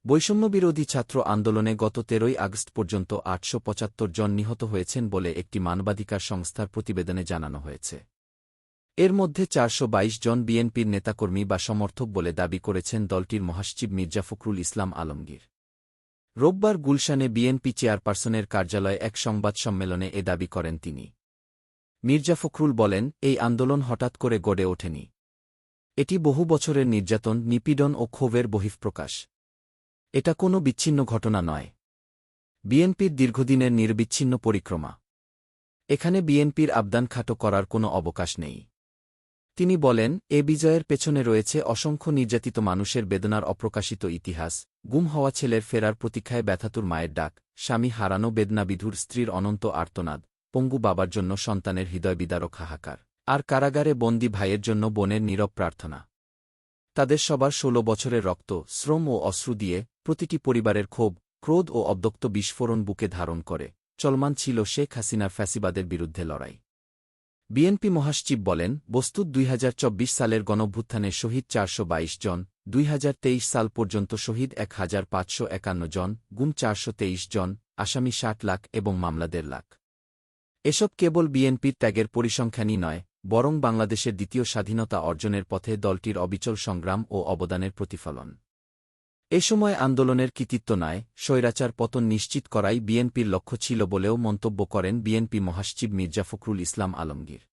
বৈষম্যবিরোধী ছাত্র আন্দোলনে গত ১৩ আগস্ট পর্যন্ত ৮৭৫ জন নিহত হয়েছেন বলে একটি মানবাধিকার সংস্থার প্রতিবেদনে জানানো হয়েছে। এর মধ্যে ৪২২ জন বিএনপির নেতাকর্মী বা সমর্থক বলে দাবি করেছেন দলটির মহাসচিব মির্জা ফখরুল ইসলাম আলমগীর। রোববার গুলশানে বিএনপি চেয়ারপারসনের কার্যালয়ে এক সংবাদ সম্মেলনে এ দাবি করেন তিনি। মির্জা ফখরুল বলেন, এই আন্দোলন হঠাৎ করে গড়ে ওঠেনি। এটি বহু বছরের নির্যাতন, নিপীড়ন ও ক্ষোভের বহিঃপ্রকাশ। এটা কোনো বিচ্ছিন্ন ঘটনা নয়। বিএনপির দীর্ঘদিনের নিরবিচ্ছিন্ন পরিক্রমা। এখানে বিএনপির আবদান খাটো করার কোনো অবকাশ নেই। তিনি বলেন, এ বিজয়ের পেছনে রয়েছে অসংখ্য নির্যাতিত মানুষের বেদনার অপ্রকাশিত ইতিহাস, গুম হওয়া ছেলের ফেরার প্রতীক্ষায় ব্যথাতুর মায়ের ডাক, স্বামী হারানো বেদনাবিধুর স্ত্রীর অনন্ত আর্তনাদ, পঙ্গু বাবার জন্য সন্তানের হৃদয়বিদারক হাহাকার, আর কারাগারে বন্দী ভাইয়ের জন্য বোনের নীরব প্রার্থনা। তাদের সবার ১৬ বছরের রক্ত, শ্রম ও অশ্রু দিয়ে প্রতিটি পরিবারের ক্ষোভ, ক্রোধ ও অব্দক্ত বিস্ফোরণ বুকে ধারণ করে চলমান ছিল শেখ হাসিনার ফ্যাসিবাদের বিরুদ্ধে লড়াই। বিএনপি মহাসচিব বলেন, বস্তুত ২০২৪ সালের গণঅভ্যুত্থানে শহীদ ৪২২ জন, ২০২৩ সাল পর্যন্ত শহীদ ১৫৫১ জন, গুম ৪২৩ জন, আসামি ৬০ লাখ এবং মামলা ১.৫ লাখ। এসব কেবল বিএনপির ত্যাগের পরিসংখ্যানই নয়, বরং বাংলাদেশের দ্বিতীয় স্বাধীনতা অর্জনের পথে দলটির অবিচল সংগ্রাম ও অবদানের প্রতিফলন। এ সময় আন্দোলনের কৃতিত্ব নয়, স্বৈরাচার পতন নিশ্চিত করাই বিএনপির লক্ষ্য ছিল বলেও মন্তব্য করেন বিএনপি মহাসচিব মির্জা ফখরুল ইসলাম আলমগীর।